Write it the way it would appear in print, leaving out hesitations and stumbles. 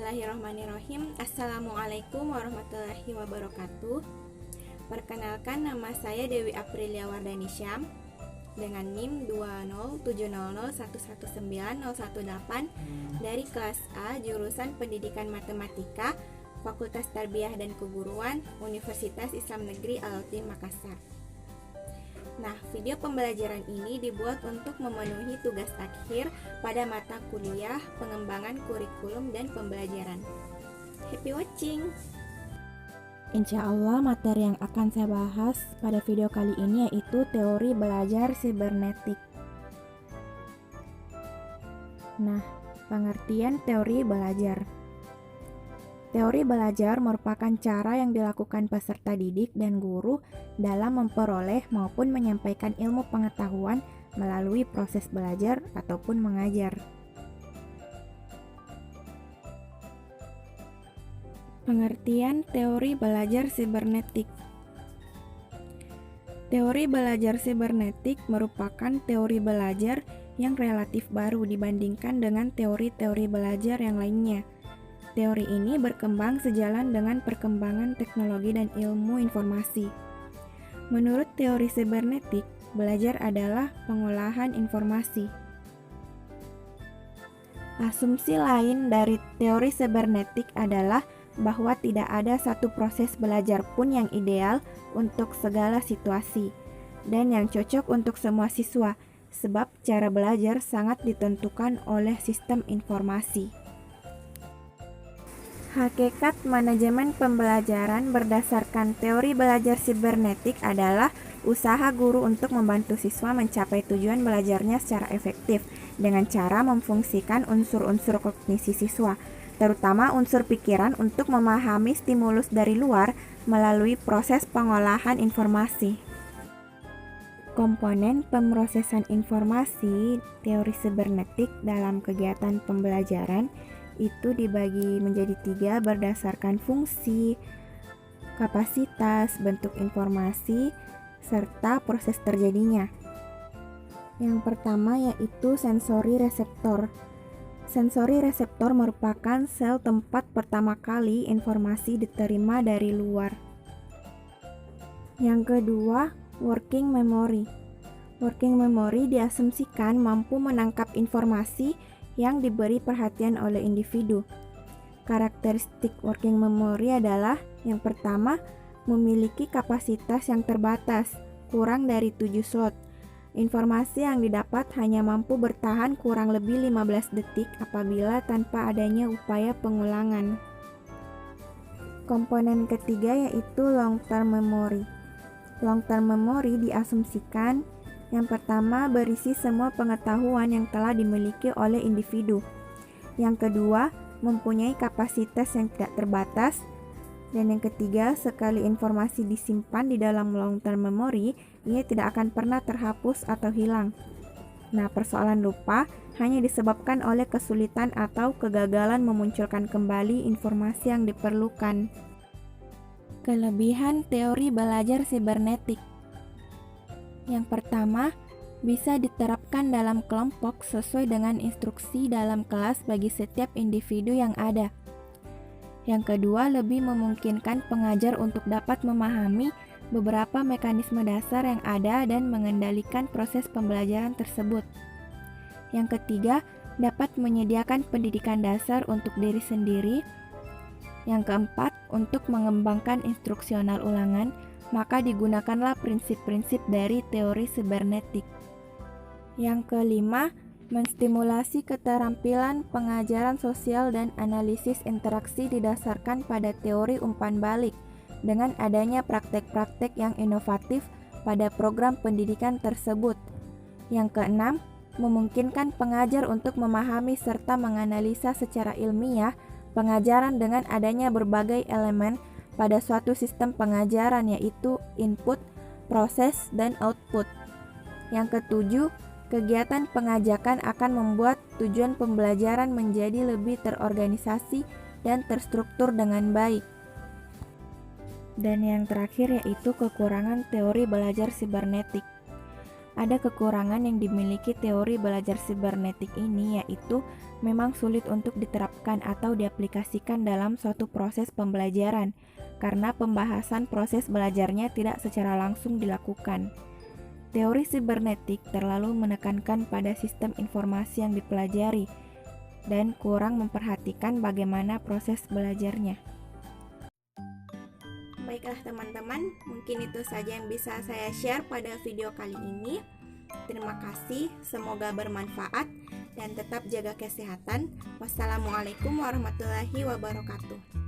Bismillahirrahmanirrahim. Assalamualaikum warahmatullahi wabarakatuh. Perkenalkan, nama saya Dewi Aprilia Wardani Syam dengan NIM 20700119018 dari kelas A jurusan Pendidikan Matematika Fakultas Tarbiyah dan Keguruan Universitas Islam Negeri Al-Atin Makassar. Nah, video pembelajaran ini dibuat untuk memenuhi tugas akhir pada mata kuliah pengembangan kurikulum dan pembelajaran. Happy watching! Insya Allah materi yang akan saya bahas pada video kali ini yaitu teori belajar sibernetik. Nah, pengertian teori belajar. Teori belajar merupakan cara yang dilakukan peserta didik dan guru dalam memperoleh maupun menyampaikan ilmu pengetahuan melalui proses belajar ataupun mengajar. Pengertian teori belajar sibernetik. Teori belajar sibernetik merupakan teori belajar yang relatif baru dibandingkan dengan teori-teori belajar yang lainnya. Teori ini berkembang sejalan dengan perkembangan teknologi dan ilmu informasi. Menurut teori sibernetik, belajar adalah pengolahan informasi. Asumsi lain dari teori sibernetik adalah bahwa tidak ada satu proses belajar pun yang ideal untuk segala situasi dan yang cocok untuk semua siswa, sebab cara belajar sangat ditentukan oleh sistem informasi. Hakikat manajemen pembelajaran berdasarkan teori belajar sibernetik adalah usaha guru untuk membantu siswa mencapai tujuan belajarnya secara efektif dengan cara memfungsikan unsur-unsur kognisi siswa, terutama unsur pikiran untuk memahami stimulus dari luar melalui proses pengolahan informasi. Komponen pemrosesan informasi teori sibernetik dalam kegiatan pembelajaran itu dibagi menjadi 3 berdasarkan fungsi, kapasitas, bentuk informasi, serta proses terjadinya. Yang pertama yaitu sensori reseptor. Sensori reseptor merupakan sel tempat pertama kali informasi diterima dari luar. Yang kedua, working memory. Working memory diasumsikan mampu menangkap informasi yang diberi perhatian oleh individu. Karakteristik working memory adalah yang pertama, memiliki kapasitas yang terbatas, kurang dari 7 slot. Informasi yang didapat hanya mampu bertahan kurang lebih 15 detik apabila tanpa adanya upaya pengulangan. Komponen ketiga yaitu long term memory. Long term memory diasumsikan yang pertama, berisi semua pengetahuan yang telah dimiliki oleh individu. Yang kedua, mempunyai kapasitas yang tidak terbatas. Dan yang ketiga, sekali informasi disimpan di dalam long term memory, ia tidak akan pernah terhapus atau hilang. Nah, persoalan lupa hanya disebabkan oleh kesulitan atau kegagalan memunculkan kembali informasi yang diperlukan. Kelebihan teori belajar sibernetik. Yang pertama, bisa diterapkan dalam kelompok sesuai dengan instruksi dalam kelas bagi setiap individu yang ada. Yang kedua, lebih memungkinkan pengajar untuk dapat memahami beberapa mekanisme dasar yang ada dan mengendalikan proses pembelajaran tersebut. Yang ketiga, dapat menyediakan pendidikan dasar untuk diri sendiri. Yang keempat, untuk mengembangkan instruksional ulangan, maka digunakanlah prinsip-prinsip dari teori sibernetik. Yang kelima, menstimulasi keterampilan pengajaran sosial dan analisis interaksi didasarkan pada teori umpan balik dengan adanya praktek-praktek yang inovatif pada program pendidikan tersebut. Yang keenam, memungkinkan pengajar untuk memahami serta menganalisa secara ilmiah pengajaran dengan adanya berbagai elemen pada suatu sistem pengajaran yaitu input, proses, dan output. Yang ketujuh, kegiatan pengajakan akan membuat tujuan pembelajaran menjadi lebih terorganisasi dan terstruktur dengan baik. Dan yang terakhir yaitu kekurangan teori belajar sibernetik. Ada kekurangan yang dimiliki teori belajar sibernetik ini, yaitu memang sulit untuk diterapkan atau diaplikasikan dalam suatu proses pembelajaran, karena pembahasan proses belajarnya tidak secara langsung dilakukan. Teori sibernetik terlalu menekankan pada sistem informasi yang dipelajari, dan kurang memperhatikan bagaimana proses belajarnya. Baiklah teman-teman, mungkin itu saja yang bisa saya share pada video kali ini. Terima kasih, semoga bermanfaat dan tetap jaga kesehatan. Wassalamualaikum warahmatullahi wabarakatuh.